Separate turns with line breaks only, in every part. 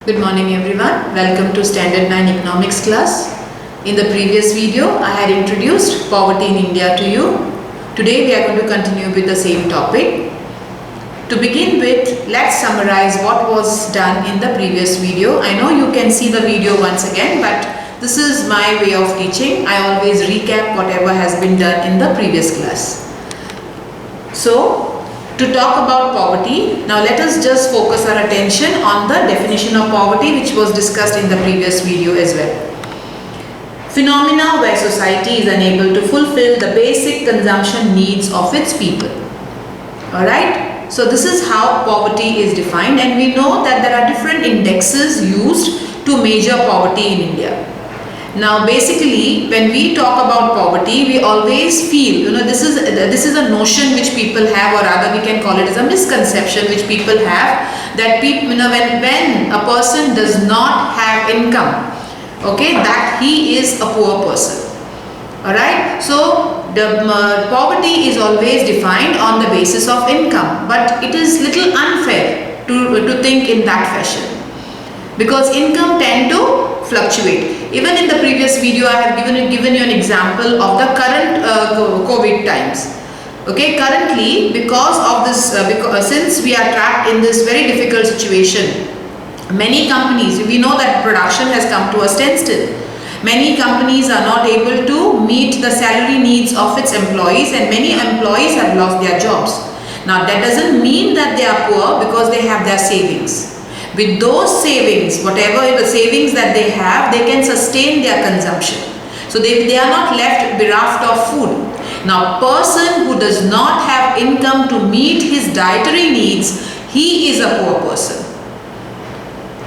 Good morning everyone. Welcome to Standard 9 Economics class. In the previous video, I had introduced poverty in India to you. Today we are going to continue with the same topic. To begin with, let's summarize what was done in the previous video. I know you can see the video once again, but this is my way of teaching. I always recap whatever has been done in the previous class. So, to talk about poverty, now let us just focus our attention on the definition of poverty which was discussed in the previous video as well. Phenomena where society is unable to fulfill the basic consumption needs of its people. Alright, so this is how poverty is defined, and we know that there are different indexes used to measure poverty in India. Now basically when we talk about poverty, we always feel, this is a notion which people have, or rather we can call it as a misconception which people have, that people, when a person does not have income, okay, that he is a poor person. Alright, so the poverty is always defined on the basis of income, but it is little unfair to think in that fashion, because income tend to fluctuate. Even in the previous video, I have given you an example of the current COVID times. Okay, currently because of this, since we are trapped in this very difficult situation, many companies, we know that production has come to a standstill. Many companies are not able to meet the salary needs of its employees, and many employees have lost their jobs. Now that doesn't mean that they are poor, because they have their savings. With those savings, whatever the savings that they have, they can sustain their consumption. So they are not left bereft of food. Now, person who does not have income to meet his dietary needs, he is a poor person.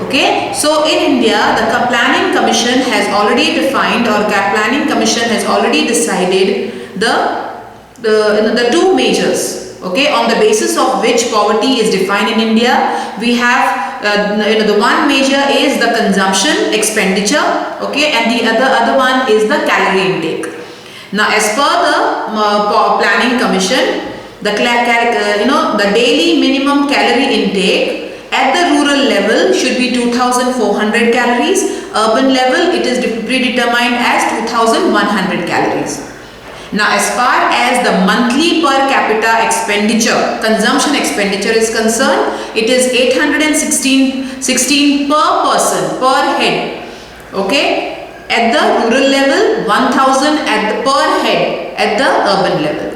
Okay, so in India, the Planning Commission has already defined, or Planning Commission has already decided the two measures, okay, on the basis of which poverty is defined in India. We have the one measure is the consumption expenditure, okay, and the other one is the calorie intake. Now, as per the Planning Commission, the daily minimum calorie intake at the rural level should be 2,400 calories. Urban level, it is predetermined as 2,100 calories. Now, as far as the monthly per capita expenditure, consumption expenditure is concerned, it is 816 per person, per head. Okay, at the rural level, 1,000 per head at the urban level.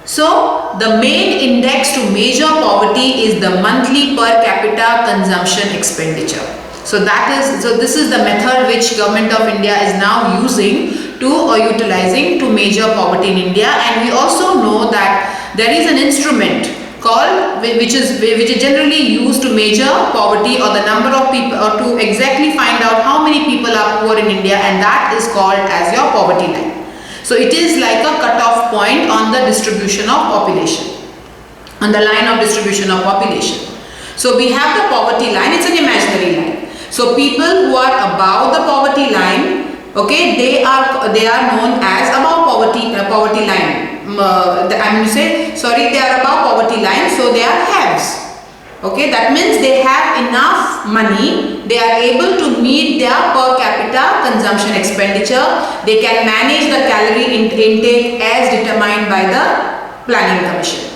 So, the main index to measure poverty is the monthly per capita consumption expenditure. So this is the method which Government of India is now using utilizing to measure poverty in India. And we also know that there is an instrument called, which is generally used to measure poverty, or the number of people, or to exactly find out how many people are poor in India, and that is called as your poverty line. So it is like a cutoff point on the distribution of population, on the line of distribution of population. So we have the poverty line, it's an imaginary line. So people who are above the poverty line, okay, they are known as above poverty line. They are above poverty line, so they are haves. Okay, that means they have enough money, they are able to meet their per capita consumption expenditure, they can manage the calorie intake as determined by the Planning Commission.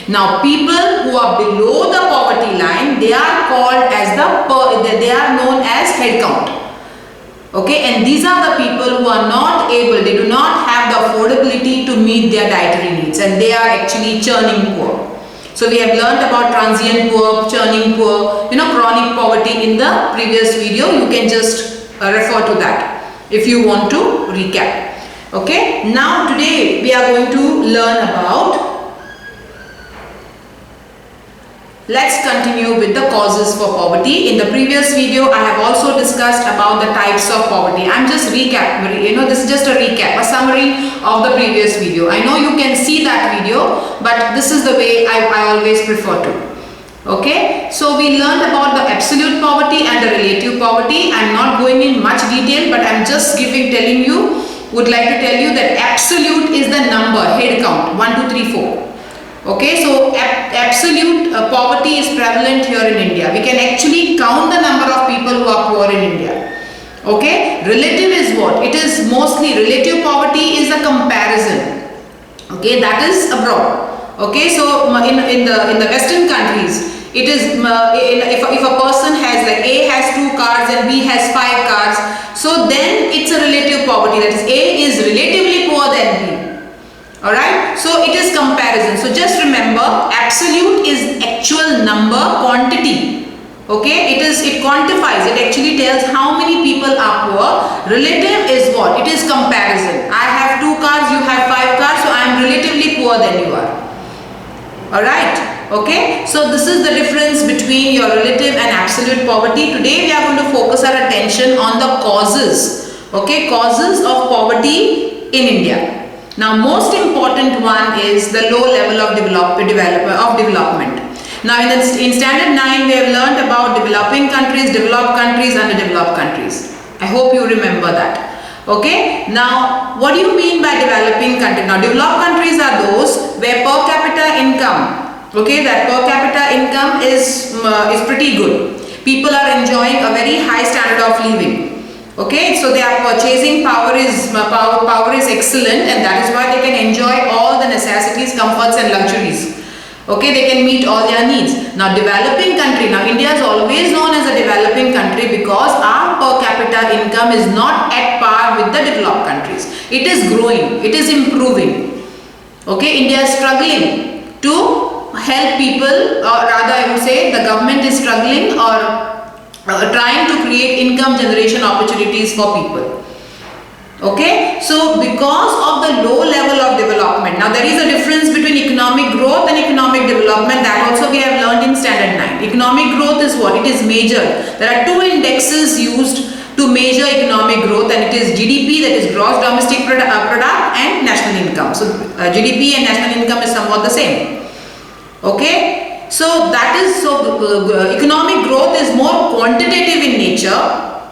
Now, people who are below the poverty line, they are called as they are known as head count. Okay, and these are the people who are not able, they do not have the affordability to meet their dietary needs, and they are actually churning poor. So we have learnt about transient poor, churning poor, chronic poverty in the previous video. You can just refer to that if you want to recap. Okay, now today we are going to learn about, let's continue with the causes for poverty. In the previous video, I have also discussed about the types of poverty. I'm just recapping, this is just a recap, a summary of the previous video. I know you can see that video, but this is the way I always prefer to. Okay, so we learned about the absolute poverty and the relative poverty. I'm not going in much detail, but I'm just would like to tell you that absolute is the number, head count, 1, 2, 3, 4. Okay, so absolute poverty is prevalent here in India. We can actually count the number of people who are poor in India. Okay, relative is what? It is mostly relative poverty is a comparison. Okay, that is abroad. Okay, so in the Western countries, it is if a person has like A has 2 cars and B has 5 cars, so then it's a relative poverty. That is A is relatively poor than B. Alright, so it is comparison. So just remember, absolute is actual number, quantity. Okay, it quantifies, it actually tells how many people are poor. Relative is what? It is comparison. I have 2 cars, you have 5 cars, so I am relatively poor than you are. Alright, okay, so this is the difference between your relative and absolute poverty. Today we are going to focus our attention on the causes. Okay, causes of poverty in India. Now, most important one is the low level of development. Now, in Standard 9, we have learned about developing countries, developed countries, underdeveloped countries. I hope you remember that. Okay. Now, what do you mean by developing countries? Now, developed countries are those where per capita income, okay, that per capita income is pretty good. People are enjoying a very high standard of living. Okay, so their purchasing power is excellent, and that is why they can enjoy all the necessities, comforts and luxuries. Okay, they can meet all their needs. Now, developing country. Now, India is always known as a developing country because our per capita income is not at par with the developed countries. It is growing, it is improving. Okay, India is struggling to help people, or rather I would say the government is struggling or trying to create income generation opportunities for people. Okay, so because of the low level of development, now there is a difference between economic growth and economic development, that also we have learned in Standard 9. Economic growth is what? It is measured. There are 2 indexes used to measure economic growth, and it is GDP, that is gross domestic product, and national income. So GDP and national income is somewhat the same. Okay. So that is, economic growth is more quantitative in nature,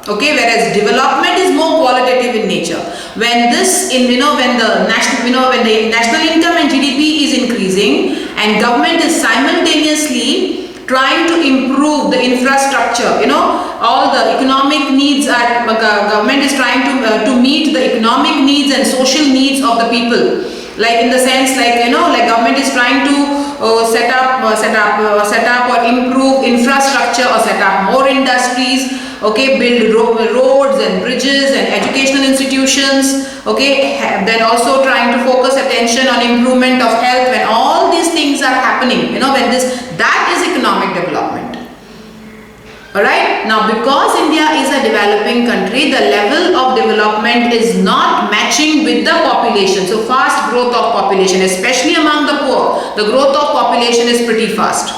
okay, whereas development is more qualitative in nature. When when the national income and GDP is increasing and government is simultaneously trying to improve the infrastructure, all the economic needs are, government is trying to meet the economic needs and social needs of the people. Like in the sense, like government is trying to set up or improve infrastructure or set up more industries. Okay, build roads and bridges and educational institutions. Okay, then also trying to focus attention on improvement of health. When all these things are happening, that is economic development. Alright, now because India is a developing country, the level of development is not matching with the population. So fast growth of population, especially among the poor, the growth of population is pretty fast.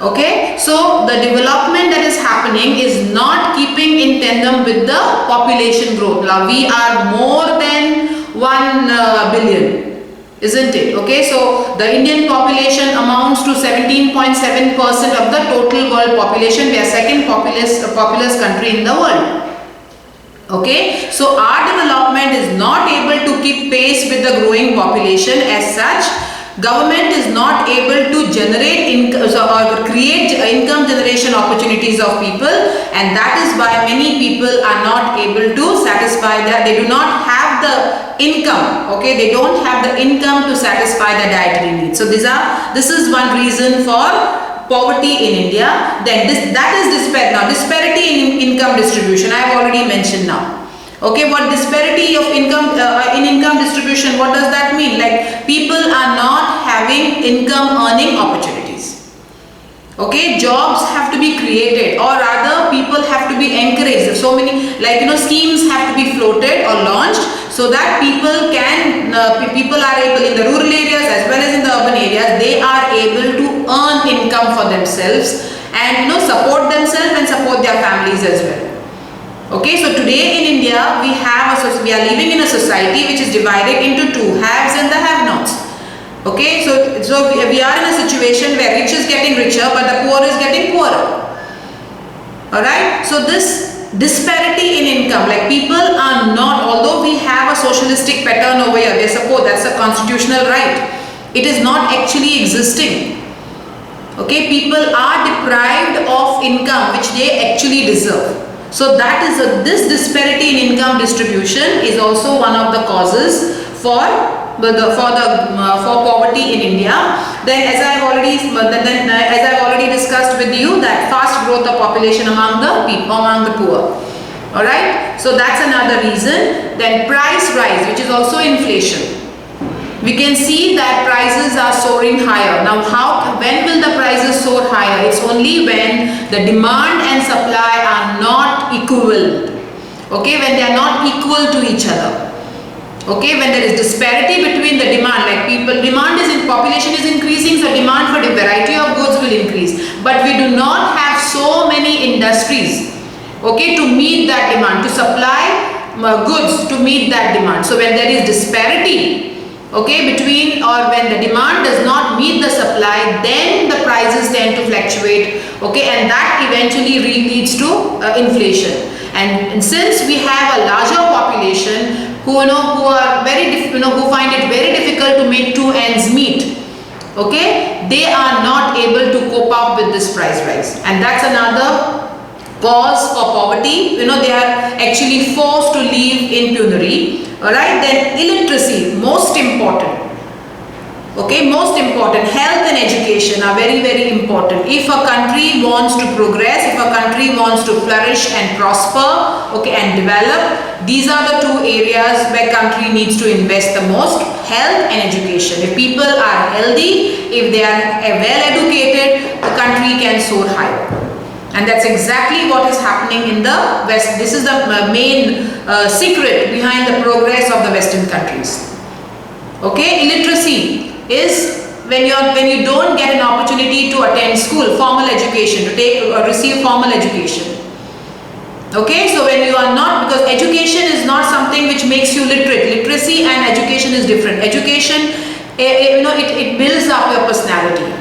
Okay, so the development that is happening is not keeping in tandem with the population growth. Now we are more than 1 billion. Isn't it? Okay, so the Indian population amounts to 17.7% of the total world population. We are second populous country in the world. Okay, so our development is not able to keep pace with the growing population. As such, government is not able to generate or create income generation opportunities of people, and that is why many people are not able to satisfy that. They do not have the income. Okay, they don't have the income to satisfy the dietary needs. So this is one reason for poverty in India. Then that is disparity. Now, disparity in income distribution I have already mentioned now. Okay, what disparity of income in income distribution, what does that mean? Like people are not having income earning opportunities. Okay, jobs have to be created, or rather people have to be encouraged. So many schemes have to be floated or launched so that people are able, in the rural areas as well as in the urban areas, they are able to earn income for themselves and support themselves and support their families as well. Okay, so today in India we are living in a society which is divided into 2, haves and the have-nots. Okay, so we are in a situation where rich is getting richer but the poor is getting poorer. Alright, so this disparity in income, like people are not, although we have a socialistic pattern over here, they suppose that's a constitutional right. It is not actually existing. Okay, people are deprived of income which they actually deserve. So that is this disparity in income distribution is also one of the causes for poverty in India. Then as I have already discussed with you, that fast growth of population among the poor. All right. So that's another reason. Then price rise, which is also inflation. We can see that prices are soaring higher. Now when will the prices soar higher? It's only when the demand and supply are not equivalent. Okay, when they are not equal to each other. Okay, when there is disparity between the demand, like population is increasing, so demand for the variety of goods will increase. But we do not have so many industries, okay, to meet that demand, to supply goods to meet that demand. So when there is disparity, okay, between or when the demand does not meet the supply, then the prices tend to fluctuate, okay, and that eventually leads to inflation. And since we have a larger population who find it very difficult to make two ends meet, okay, they are not able to cope up with this price rise, and that's another cause for poverty. They are actually forced to live in penury. Alright, then illiteracy, most important. Okay, most important. Health and education are very, very important. If a country wants to progress, if a country wants to flourish and prosper, okay, and develop, these are the two areas where country needs to invest the most: health and education. If people are healthy, if they are well educated, the country can soar higher. And that's exactly what is happening in the West. This is the main secret behind the progress of the Western countries. Okay, illiteracy is when you don't get an opportunity to attend school, formal education, to take or receive formal education. Okay, so when you are not, because education is not something which makes you literate. Literacy and education is different. Education, it builds up your personality.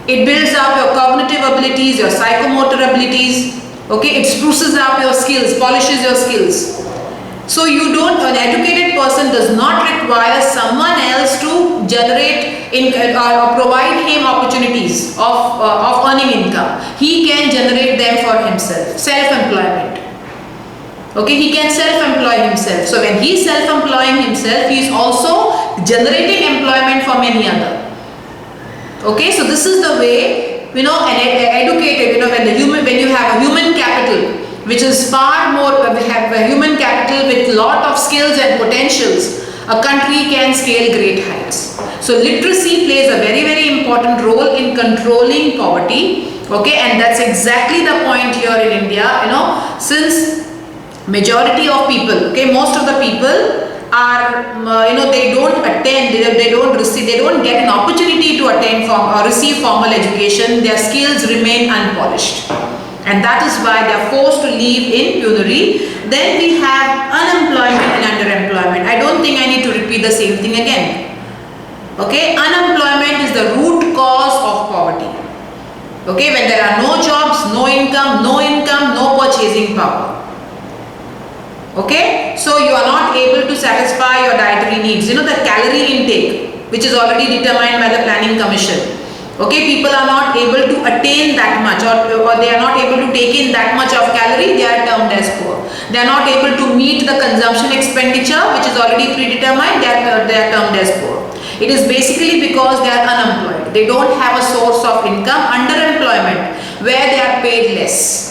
It builds up your cognitive abilities, your psychomotor abilities. Okay, it spruces up your skills, polishes your skills. So an educated person does not require someone else to generate or provide him opportunities of earning income. He can generate them for himself. Self-employment. Okay, he can self-employ himself. So when he is self-employing himself, he is also generating employment for many others. Okay, so this is the way, an educated, when you have a human capital, which is far more, we have a human capital with lot of skills and potentials, a country can scale great heights. So literacy plays a very, very important role in controlling poverty. Okay, and that's exactly the point here in India, since majority of people, okay, most of the people are, they don't attend, they don't get an opportunity to attend or receive formal education. Their skills remain unpolished, and that is why they are forced to live in penury. Then we have unemployment and underemployment. I don't think I need to repeat the same thing again. Okay, unemployment is the root cause of poverty. Okay, when there are no jobs, no income, no purchasing power. Okay, so you are not able to satisfy your dietary needs. The calorie intake, which is already determined by the Planning Commission. Okay, people are not able to attain that much, or they are not able to take in that much of calorie. They are termed as poor. They are not able to meet the consumption expenditure, which is already predetermined. They are termed as poor. It is basically because they are unemployed. They don't have a source of income. Underemployment, where they are paid less.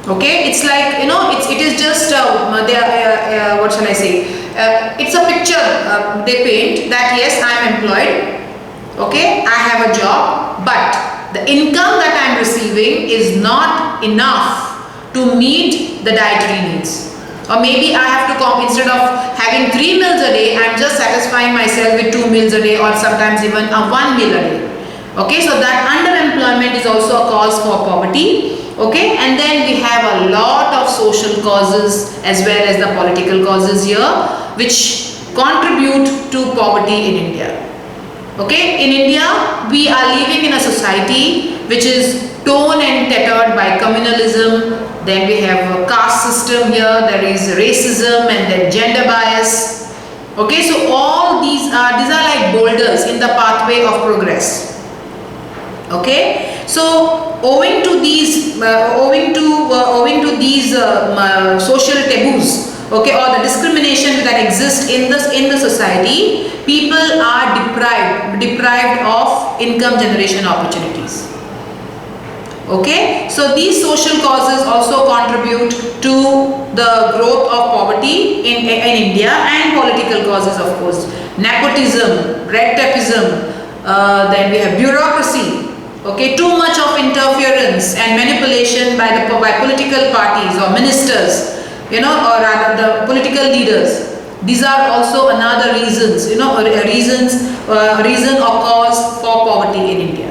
Okay, it's like, it is just, what shall I say, it's a picture they paint that yes, I am employed, okay, I have a job, but the income that I am receiving is not enough to meet the dietary needs. Or maybe I have to instead of having 3 meals a day, I am just satisfying myself with 2 meals a day, or sometimes even 1 meal a day. Okay, so that underemployment is also a cause for poverty. Okay, and then we have a lot of social causes as well as the political causes here, which contribute to poverty in India. Okay, in India, we are living in a society which is torn and tattered by communalism. Then we have a caste system here, there is racism, and then gender bias. Okay, so all these are like boulders in the path pathway of progress. Okay, so owing to these social taboos, okay, or the discrimination that exists in the society, people are deprived of income generation opportunities. Okay, so these social causes also contribute to the growth of poverty in India, and political causes, of course. Nepotism, red tapeism, then we have bureaucracy. Okay, too much of interference and manipulation by political parties or ministers, or rather the political leaders. These are also another reasons, reason or cause for poverty in India.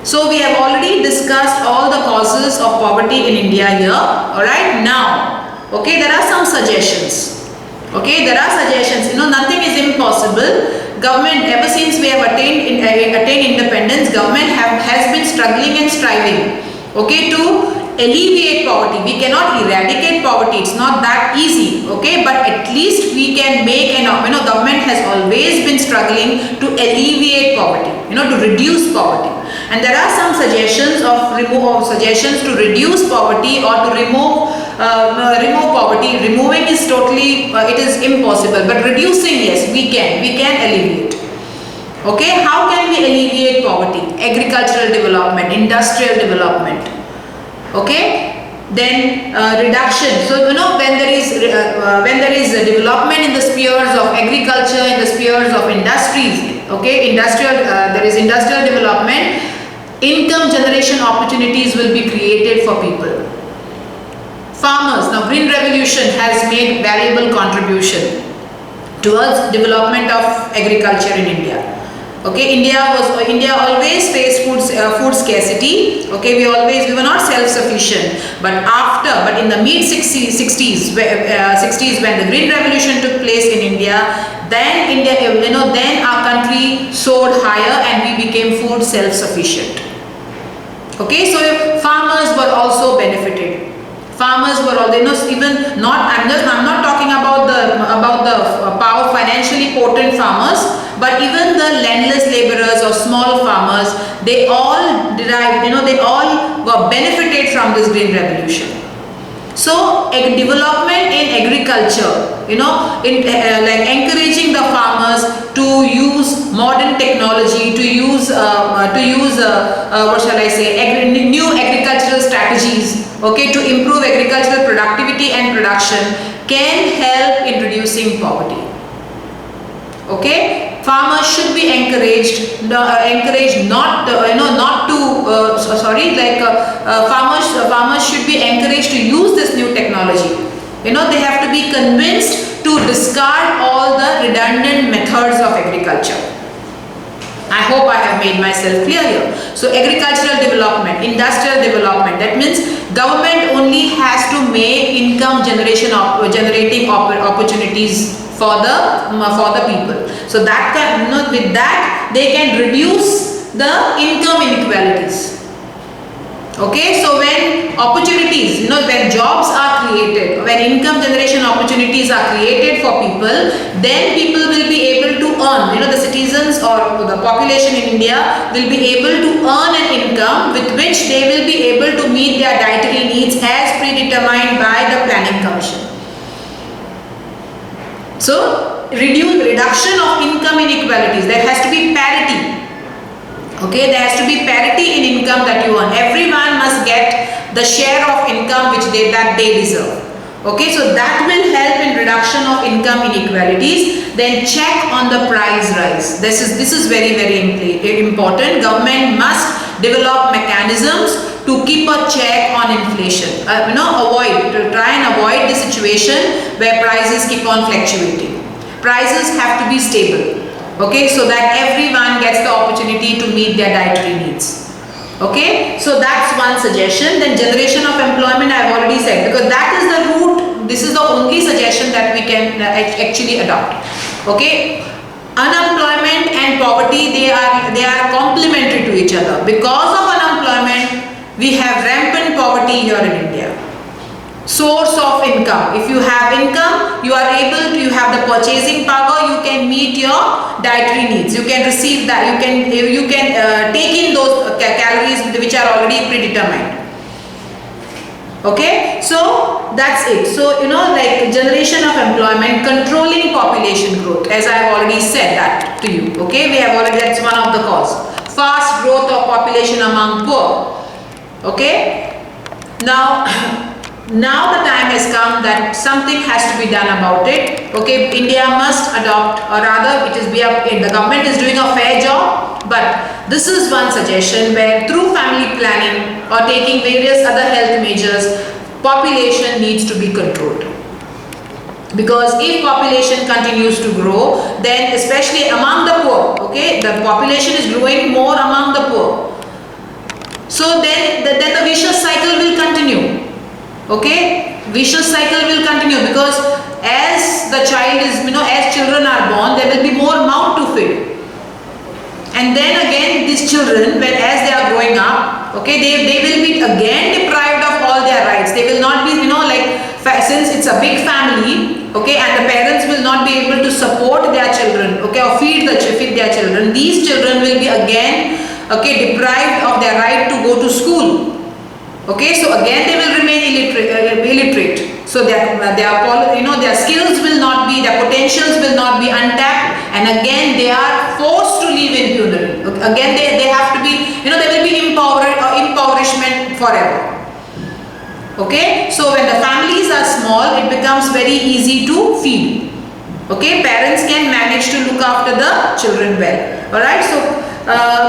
So we have already discussed all the causes of poverty in India here. Alright, now, okay, there are some suggestions. Okay, there are suggestions. Nothing is impossible. Government, ever since we have attained independence, government has been struggling and striving, okay, to alleviate poverty. We cannot eradicate poverty. It's not that easy, okay, but at least we can make government has always been struggling to alleviate poverty, to reduce poverty. And there are some suggestions to reduce poverty or to remove poverty. Removing is totally it is impossible, but reducing, yes, we can alleviate. Okay, how can we alleviate poverty? Agricultural development, industrial development. Okay, then reduction. So when there is a development in the spheres of agriculture, in the spheres of industries, okay, there is industrial development, income generation opportunities will be created for people. Farmers, now Green Revolution has made valuable contribution towards development of agriculture in India. Okay, India always faced food scarcity. Okay, we were not self-sufficient. But in the mid 60s when the Green Revolution took place in India, then our country soared higher and we became food self-sufficient. Okay, so farmers were also benefited. Farmers were all, even not. I'm not talking about the financially potent farmers, but even the landless laborers or small farmers, they all were benefited from this Green Revolution. So, development in agriculture, like encouraging the farmers to use modern technology, to use new agricultural strategies, okay, to improve agricultural productivity and production, can help in reducing poverty. Okay, farmers should be encouraged farmers should be encouraged to use this new technology. They have to be convinced to discard all the redundant methods of agriculture. I hope I have made myself clear here. So agricultural development, industrial development, that means government only has to make income generating opportunities for the people. So that can, with that they can reduce the income inequalities. Okay, so when opportunities, when jobs are created, when income generation opportunities are created for people, then people will be able to earn, the citizens or the population in India will be able to earn an income with which they will be able to meet their dietary needs as predetermined by the Planning Commission. So, reduction of income inequalities, there has to be parity. Okay, there has to be parity in income that you earn. Everyone must get the share of income that they deserve. Okay, so that will help in reduction of income inequalities. Then check on the price rise. This is very, very important. Government must develop mechanisms to keep a check on inflation. Try and avoid the situation where prices keep on fluctuating. Prices have to be stable. Okay, so that everyone gets the opportunity to meet their dietary needs. Okay, so that's one suggestion. Then generation of employment, I have already said, because that is the route. This is the only suggestion that we can actually adopt. Okay, unemployment and poverty, they are complementary to each other. Because of unemployment, we have rampant poverty here in India. source of income. If you have income, you are able to, you have the purchasing power, you can meet your dietary needs. You can receive that, you can take in those calories which are already predetermined. Okay, so that's it. So like generation of employment, controlling population growth, as I have already said that to you. Okay, we have already, that's one of the cause. Fast growth of population among poor. Okay, now now the time has come that something has to be done about it. Okay, India must adopt, or rather the government is doing a fair job, but this is one suggestion where through family planning or taking various other health measures, population needs to be controlled. Because if population continues to grow, then especially among the poor, okay, the population is growing more among the poor. So then the vicious cycle will continue. Okay, vicious cycle will continue, because as the child is, as children are born, there will be more mouth to feed. And then again, these children, as they are growing up, okay, they will be again deprived of all their rights. They will not be, since it's a big family, okay, and the parents will not be able to support their children, okay, or feed their children. These children will be again, okay, deprived of their right to go to school. Okay, so again they will remain illiterate. So their skills will not be, their potentials will not be untapped, and again they are forced to live in penury. Again they have to be, there will be impoverishment forever. Okay, so when the families are small, it becomes very easy to feed. Okay, parents can manage to look after the children well. Alright, so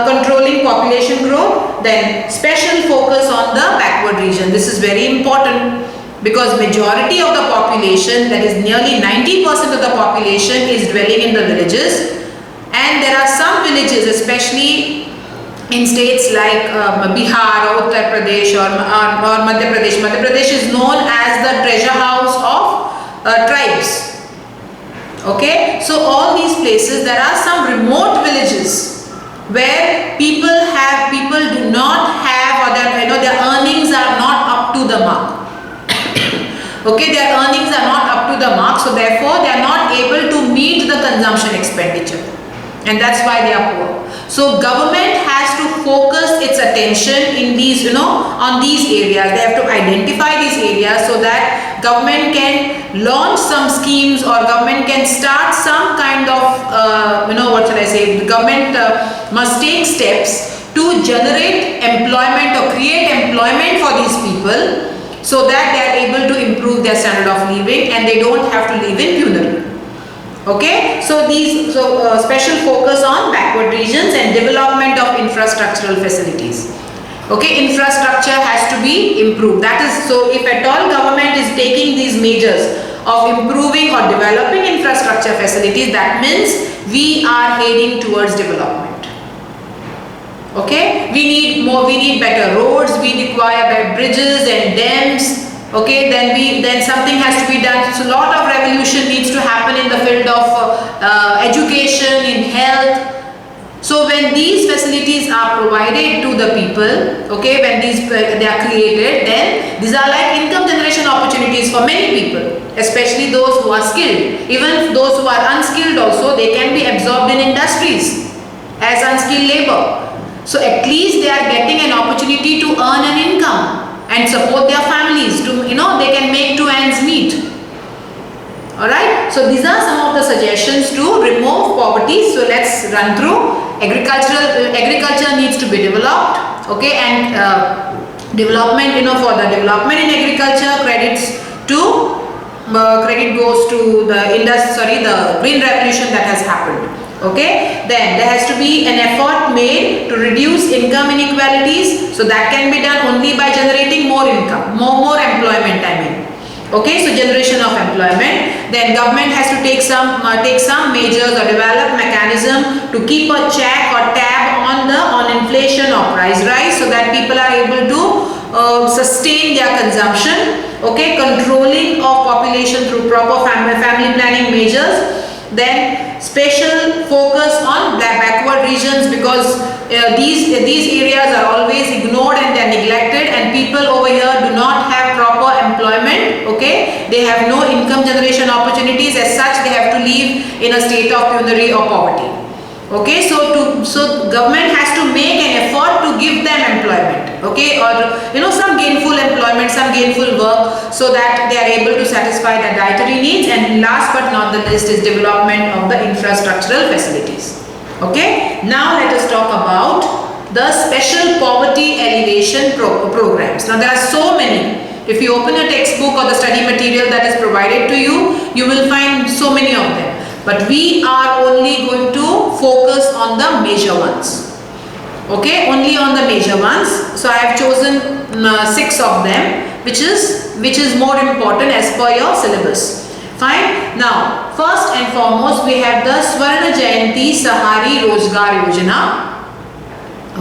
controlling population growth, then special focus on the backward region. This is very important, because majority of the population, that is nearly 90% of the population, is dwelling in the villages, and there are some villages, especially in states like Bihar or Uttar Pradesh or Madhya Pradesh. Madhya Pradesh is known as the treasure house of tribes. Okay, so all these places, there are some remote villages where people do not have, or their earnings are not up to the mark. Okay, their earnings are not up to the mark, so therefore they are not able to meet the consumption expenditure, and that's why they are poor. So government has to focus its attention in these, on these areas. They have to identify these areas so that government can launch some schemes, or government can start some kind of, what shall I say, the government must take steps to generate employment or create employment for these people, so that they are able to improve their standard of living and they don't have to live in penury. Okay, so special focus on backward regions and development of infrastructural facilities. Okay, infrastructure has to be improved. That is, so if at all government is taking these measures of improving or developing infrastructure facilities, that means we are heading towards development. Okay, we need better roads, we require better bridges and dams. Okay, then something has to be done. So a lot of revolution needs to happen in the field of education, in health. So when these facilities are provided to the people, okay, when they are created, then these are like income generation opportunities for many people, especially those who are skilled. Even those who are unskilled also, they can be absorbed in industries as unskilled labor. So at least they are getting an opportunity to earn an income and support their families, to they can make two ends meet. Alright, so these are some of the suggestions to remove poverty. So let's run through. Agriculture needs to be developed, okay, and development, for the development in agriculture, credit goes to the green revolution that has happened. Okay, then there has to be an effort made to reduce income inequalities. So that can be done only by generating more income, more employment, I mean. Okay, so generation of employment. Then government has to take some measures or develop mechanism to keep a check or tab on inflation or price rise, so that people are able to sustain their consumption. Okay, controlling of population through proper family planning measures. Then special focus on backward regions, because these areas are always ignored and they are neglected, and people over here do not have proper employment. Okay, they have no income generation opportunities. As such, they have to live in a state of penury or poverty. Okay, so government has to make an effort to give them employment, okay, or some gainful employment, some gainful work, so that they are able to satisfy their dietary needs. And last but not the least is development of the infrastructural facilities. Okay, now let us talk about the special poverty alleviation programs. Now there are so many. If you open a textbook or the study material that is provided to you, you will find so many of them. But we are only going to focus on the major ones. Okay, only on the major ones. So I have chosen 6 of them, which is more important as per your syllabus. Fine. Now, first and foremost, we have the Swarna Jayanti Sahari Rozgar Yojana.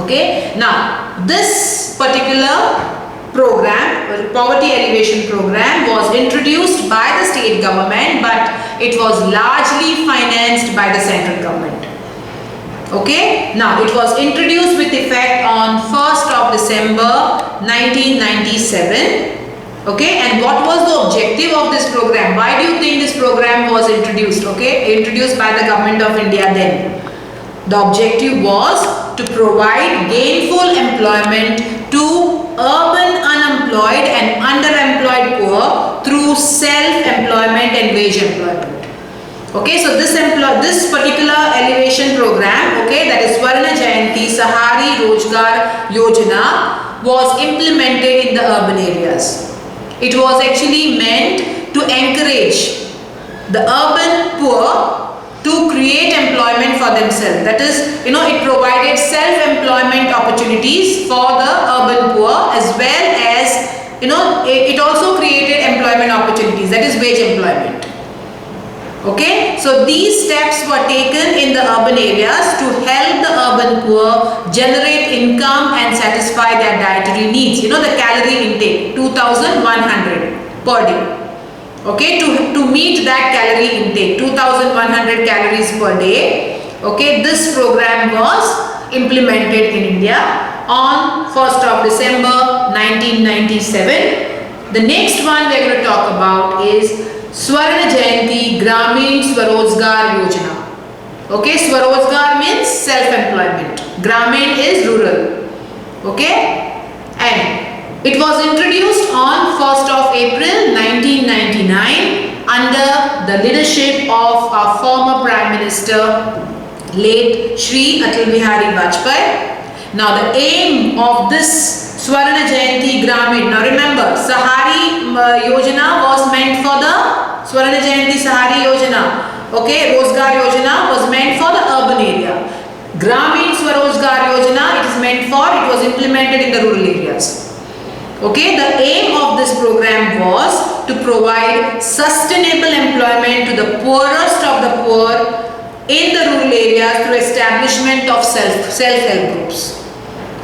Okay. Now, this particular program, poverty alleviation program, was introduced by the state government, but it was largely financed by the central government. Okay, now it was introduced with effect on 1st of December 1997. Okay, and what was the objective of this program? Why do you think this program was introduced? Okay, introduced by the government of India then. The objective was to provide gainful employment to urban unemployed and underemployed poor through self-employment and wage employment. Okay, so this particular elevation program, okay, that is Swarna Jayanti Sahari Rozgar Yojana, was implemented in the urban areas. It was actually meant to encourage the urban poor to create employment for themselves. That is, it provided self-employment opportunities for the urban poor, as well as, it also created employment opportunities, that is wage employment. Okay, so these steps were taken in the urban areas to help the urban poor generate income and satisfy their dietary needs. The calorie intake, 2100 per day. Okay, to meet that calorie intake, 2100 calories per day. Okay, this program was implemented in India on 1st of December 1997. The next one we are going to talk about is Swarna Jayanti Gramin Swarozgar Yojana. Okay, Swarozgar means self-employment. Gramin is rural. Okay, and it was introduced on 1st of April 1999 under the leadership of our former Prime Minister, late Shri Atal Bihari Vajpayee. Now the aim of this Swarna Jayanti Gramin, now remember, Sahari Yojana was meant for the Swarna Jayanti Sahari Yojana, okay, Rozgar Yojana was meant for the urban area. Gramin Swarozgar Yojana, it was implemented in the rural areas. Okay, the aim of this program was to provide sustainable employment to the poorest of the poor in the rural areas through establishment of self-help groups.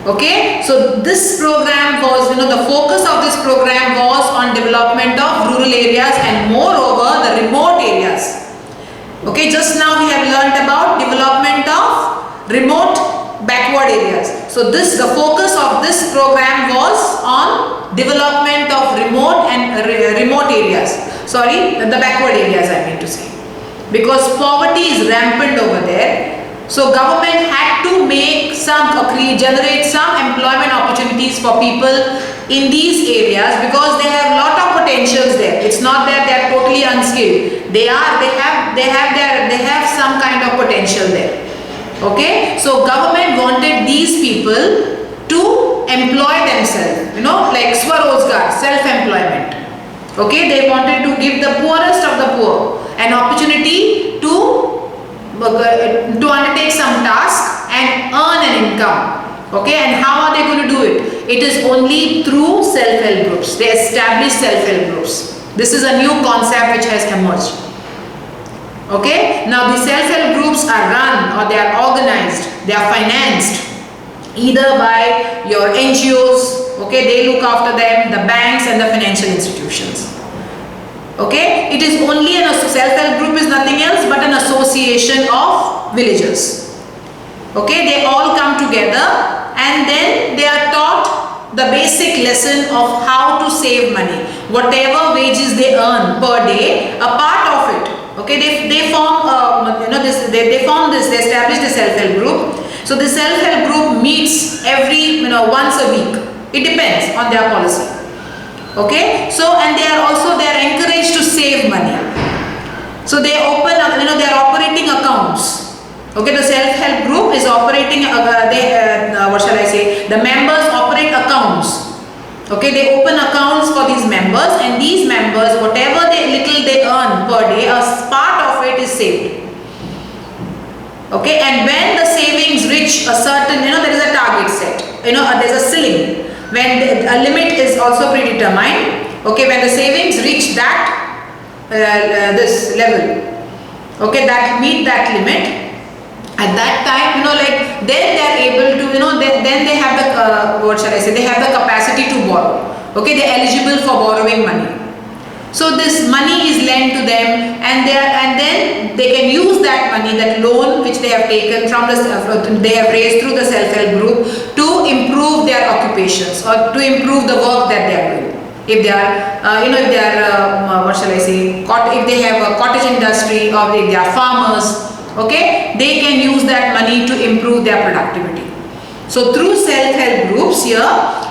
Okay, so this program was, the focus of this program was on development of rural areas and moreover the remote areas. Okay, just now we have learnt about development of remote backward areas. So the focus of this program was on development of remote areas. Sorry, the backward areas I mean to say. Because poverty is rampant over there. So government had to generate some employment opportunities for people in these areas, because they have lot of potentials there. It's not that they are totally unskilled. They have some kind of potential there. Okay, so government wanted these people to employ themselves, like Swarozgar, self-employment. Okay, they wanted to give the poorest of the poor an opportunity to undertake some task and earn an income. Okay, and how are they going to do it? It is only through self-help groups. They establish self-help groups. This is a new concept which has emerged. Okay, now the self-help groups are run, or they are organized, they are financed either by your NGOs, okay, they look after them, the banks and the financial institutions. Okay, it is only self-help group is nothing else but an association Association of Villagers. Okay, they all come together and then they are taught the basic lesson of how to save money. Whatever wages they earn per day, a part of it, okay, they form they establish the self-help group. So the self-help group meets every once a week. It depends on their policy. Okay, so and they are encouraged to save money. So they open up, they are operating accounts. Okay, the self-help group is operating, the members operate accounts. Okay, they open accounts for these members, and these members, whatever little they earn per day, a part of it is saved. Okay, and when the savings reach a certain, there is a target set, there's a ceiling. When a limit is also predetermined. Okay, when the savings reach that, this level, okay, that meet that limit, at that time, then they are able to, then they have the, they have the capacity to borrow. Okay, they are eligible for borrowing money. So this money is lent to them, and then they can use that money, that loan which they have taken from they have raised through the self-help group to improve their occupations or to improve the work that they are doing. If they are, if they are, if they have a cottage industry or if they are farmers, okay, they can use that money to improve their productivity. So through self-help groups here,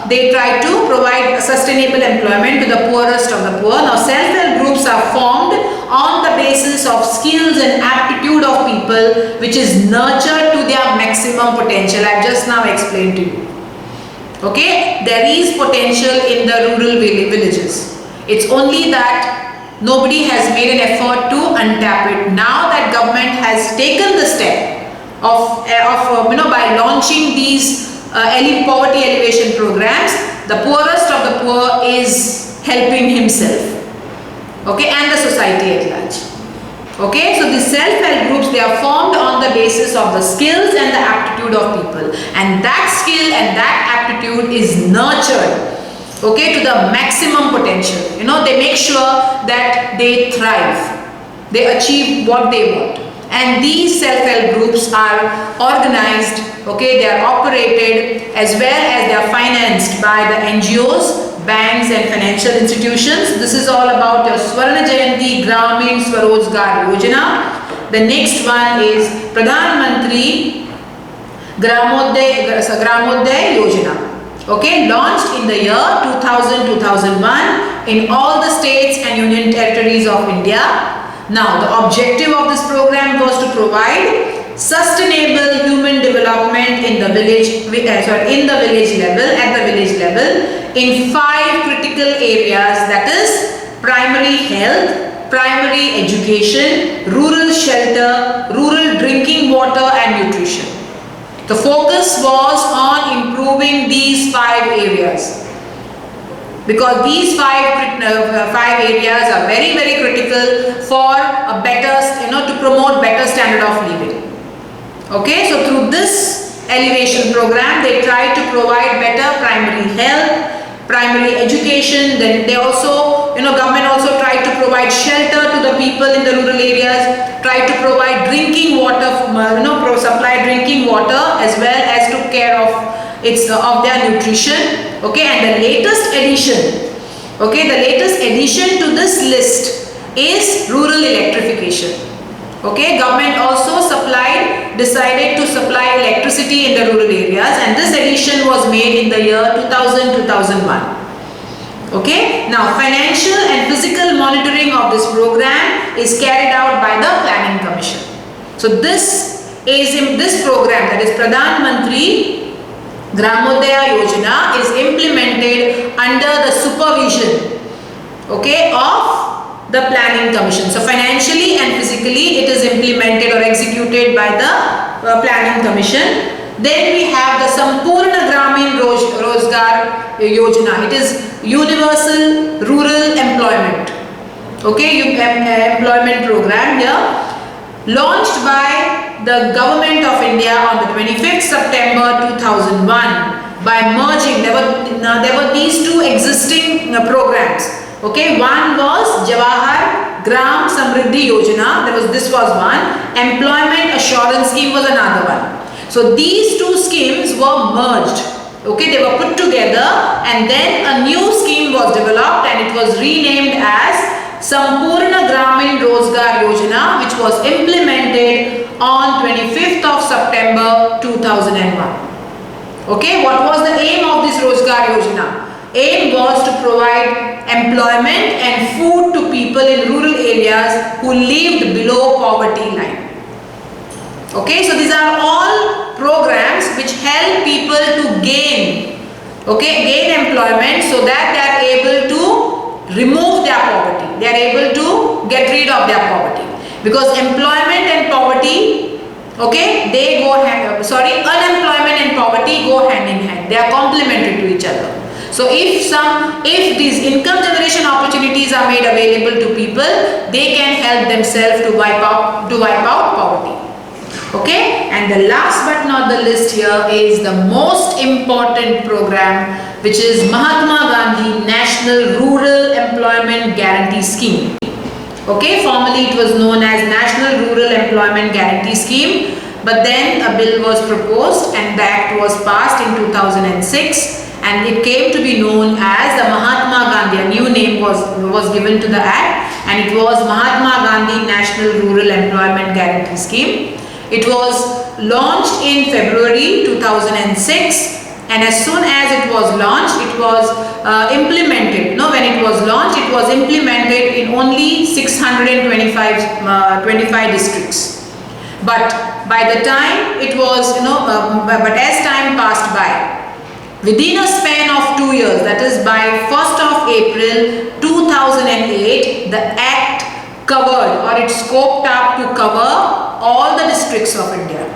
they try to provide sustainable employment to the poorest of the poor. Now self-help groups are formed on the basis of skills and aptitude of people, which is nurtured to their maximum potential. I have just now explained to you. Okay, there is potential in the rural villages. It's only that nobody has made an effort to untap it. Now that government has taken the step of by launching these poverty elevation programs, the poorest of the poor is helping himself, okay, and the society at large. Okay, so the self-help groups, they are formed on the basis of the skills and the aptitude of people, and that skill and that aptitude is nurtured, okay, to the maximum potential. They make sure that they thrive, they achieve what they want. And these self-help groups are organized, okay, they are operated as well as they are financed by the NGOs, banks and financial institutions. This is all about your Swarna Jayanti Gramin Swarojgar Yojana. The next one is Pradhan Mantri Gramodaya Yojana. Okay, launched in the year 2000-2001 in all the states and union territories of India. Now, the objective of this program was to provide sustainable human development in the village, at the village level, in 5 critical areas, that is primary health, primary education, rural shelter, rural drinking water and nutrition. The focus was on improving these 5 areas. Because these 5 areas are very, very critical for a better, to promote better standard of living. Okay, so through this elevation program, they try to provide better primary health, primary education. Then they also, government also try to provide shelter to the people in the rural areas, try to provide drinking water, supply drinking water as well as took care of their nutrition. Okay, and the latest addition, to this list is rural electrification. Okay, government also decided to supply electricity in the rural areas, and this addition was made in the year 2000-2001. Okay, now financial and physical monitoring of this program is carried out by the Planning Commission. So this program, that is Pradhan Mantri Gramodaya Yojana, is implemented under the supervision, okay, of the Planning Commission. So financially and physically it is implemented or executed by the Planning Commission. Then we have the Sampurna Gramin Rozgar Yojana. It is universal rural employment, okay, employment program here, launched by the Government of India on the 25th September 2001 by merging. There were these 2 existing programs. Okay, one was Jawahar Gram Samriddhi Yojana, this was one. Employment Assurance Scheme was another one. So these two schemes were merged. Okay, they were put together and then a new scheme was developed and it was renamed as Sampurna Gramin Rozgar Yojana, which was implemented on 25th of September 2001. Okay, what was the aim of this Rozgar Yojana? Aim was to provide employment and food to people in rural areas who lived below poverty line. Okay, so these are all programs which help people to gain employment so that they are able to remove their poverty. They are able to get rid of their poverty. Because employment and poverty, unemployment and poverty go hand in hand. They are complementary to each other. So if these income generation opportunities are made available to people, they can help themselves to wipe out poverty. Okay, and the last but not the least here is the most important program, which is Mahatma Gandhi National Rural Employment Guarantee Scheme. Okay, formerly it was known as National Rural Employment Guarantee Scheme, but then a bill was proposed and the act was passed in 2006 and it came to be known as the Mahatma Gandhi. A new name was given to the act and it was Mahatma Gandhi National Rural Employment Guarantee Scheme. It was launched in February 2006 and as soon as it was launched, it was implemented. When it was launched, it was implemented in only 625 districts. But by the time it was, but as time passed by, within a span of 2 years, that is by 1st of April 2008, the Act covered or it scoped up to cover all the districts of India.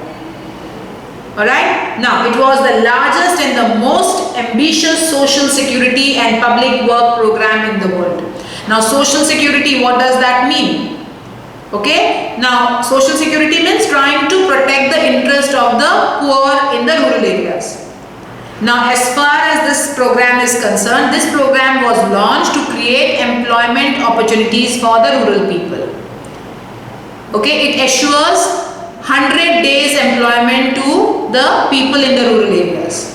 Alright, now it was the largest and the most ambitious social security and public work program in the world. Now social security, what does that mean? Okay, now social security means trying to protect the interest of the poor in the rural areas. Now as far as this program is concerned, this program was launched to create employment opportunities for the rural people. Okay, it assures 100 days employment to the people in the rural areas.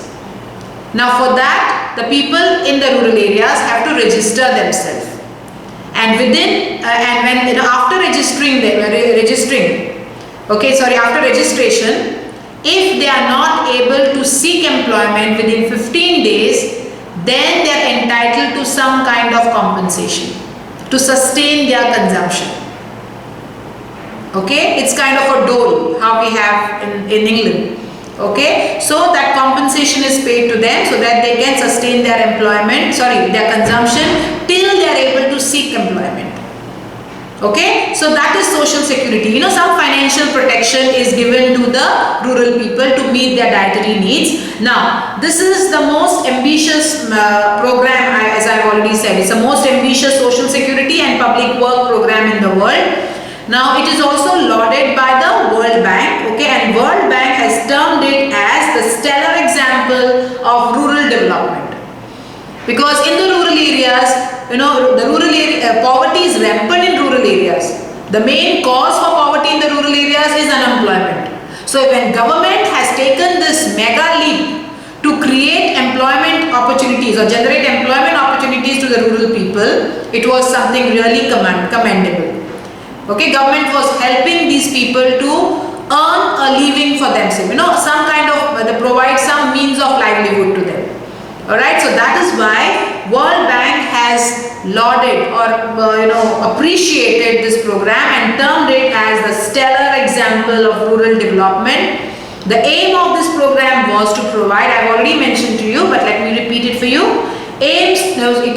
Now for that, the people in the rural areas have to register themselves. And after registration, if they are not able to seek employment within 15 days, then they are entitled to some kind of compensation to sustain their consumption. Okay, it's kind of a dole how we have in England. Okay, so that compensation is paid to them so that they can sustain their consumption till they are able to seek employment. Okay, so that is social security. Some financial protection is given to the rural people to meet their dietary needs. Now, this is the most ambitious program, as I have already said. It's the most ambitious social security and public work program in the world. Now, it is also lauded by the World Bank, okay, and World Bank has termed it as the stellar example of rural development. Because in the rural areas, poverty is rampant in rural areas. The main cause for poverty in the rural areas is unemployment. So when government has taken this mega leap to create employment opportunities or generate employment opportunities to the rural people, it was something really commendable. Okay, government was helping these people to earn a living for themselves. Some kind of, they provide some means of livelihood to them. Alright, so that is why World Bank has lauded or appreciated this program and termed it as the stellar example of rural development. The aim of this program was to provide, I have already mentioned to you, but let me repeat it for you. It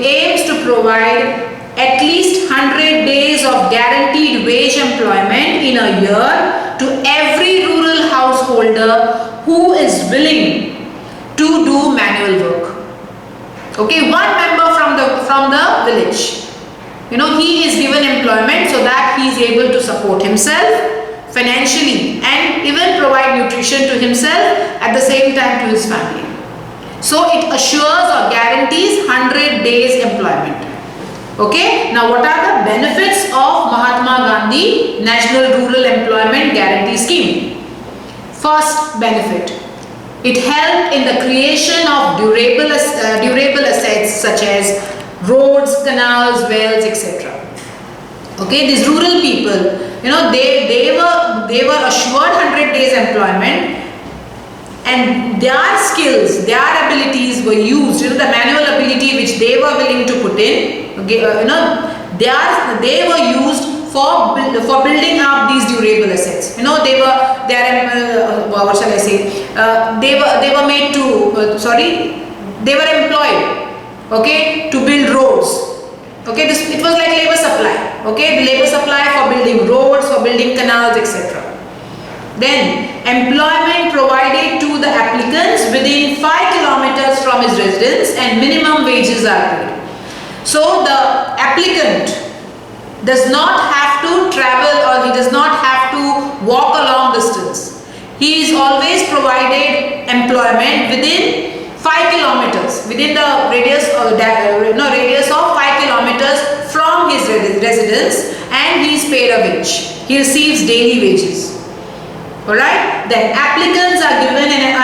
aims to provide at least 100 days of guaranteed wage employment in a year to every rural householder who is willing to do manual work. Okay, one member from the village, he is given employment so that he is able to support himself financially and even provide nutrition to himself at the same time to his family. So it assures or guarantees 100 days employment. Okay, now what are the benefits of Mahatma Gandhi National Rural Employment Guarantee Scheme? First benefit, it helped in the creation of durable assets such as roads, canals, wells, etc. Okay, these rural people, they were assured 100 days employment, and their skills, their abilities were used, the manual ability which they were willing to put in, okay, they were used for building up these durable assets. What shall I say? They were made to they were employed, okay, to build roads. Okay, it was like labor supply. Okay, the labor supply for building roads, for building canals, etc. Then employment provided to the applicants within 5 kilometers from his residence, and minimum wages are paid. So the applicant does not have to travel, or he does not have to walk a long distance. He is always provided employment within 5 kilometers, within the radius of 5 kilometers from his residence, and he is paid a wage. He receives daily wages. Alright, then applicants are given an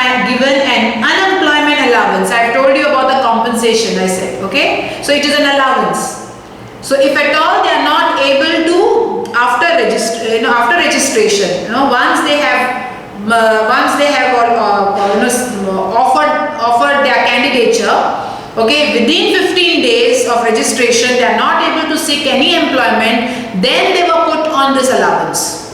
unemployment allowance. I have told you about the compensation, I said, okay. So it is an allowance. So if at all they are not able to, after registration, once they have offered their candidature, okay, within 15 days of registration they are not able to seek any employment, then they were put on this allowance.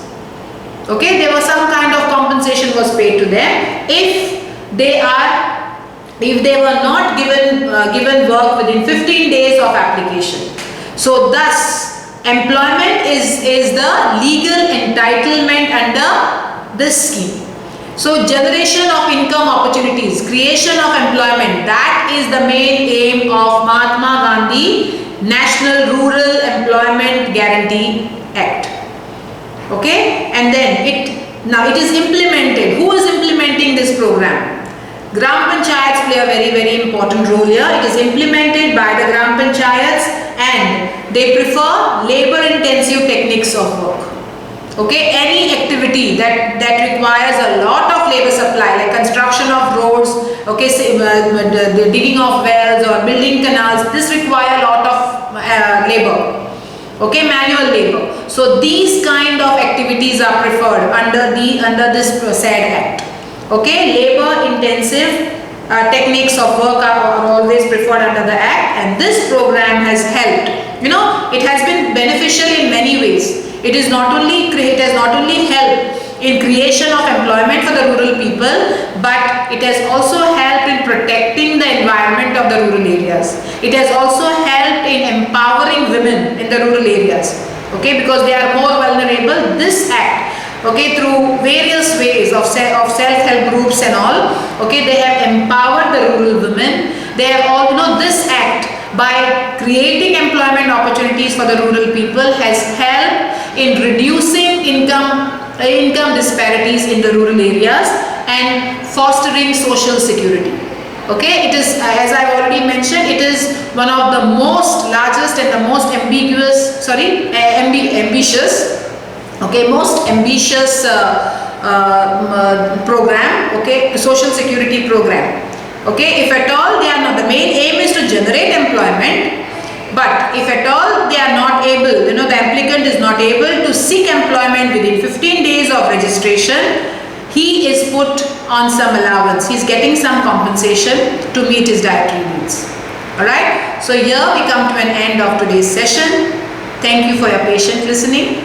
Okay, there was some kind of compensation was paid to them if they were not given work within 15 days of application. So thus employment is the legal entitlement under this scheme. So generation of income opportunities, creation of employment, that is the main aim of Mahatma Gandhi National Rural Employment Guarantee Act. Okay, and then it is implemented. Who is implementing this program? Gram Panchayats play a very, very important role here. It is implemented by the Gram Panchayats, and they prefer labor intensive techniques of work. Okay, any activity that requires a lot of labor supply, like construction of roads, okay, the digging of wells or building canals, this require a lot of labor. Okay, manual labor. So these kind of activities are preferred under this said act. Okay, labor intensive techniques of work are always preferred under the act, and this program has helped. It has been beneficial in many ways. It has not only helped in creation of employment for the rural people, but it has also helped in protecting the environment of the rural areas. It has also helped in empowering women in the rural areas, okay, because they are more vulnerable. This act, okay, through various ways of self-help groups and all, okay, they have empowered the rural women. They have all, this act, by creating employment opportunities for the rural people, has helped in reducing income disparities in the rural areas and fostering social security. Okay, it is, as I have already mentioned, it is one of the most largest and the most ambitious program, okay, social security program. Okay, if at all they are not, the main aim is to generate employment, but if at all they are not able, the applicant is not able to seek employment within 15 days of registration, he is put on some allowance. He is getting some compensation to meet his dietary needs. Alright, so here we come to an end of today's session. Thank you for your patient listening.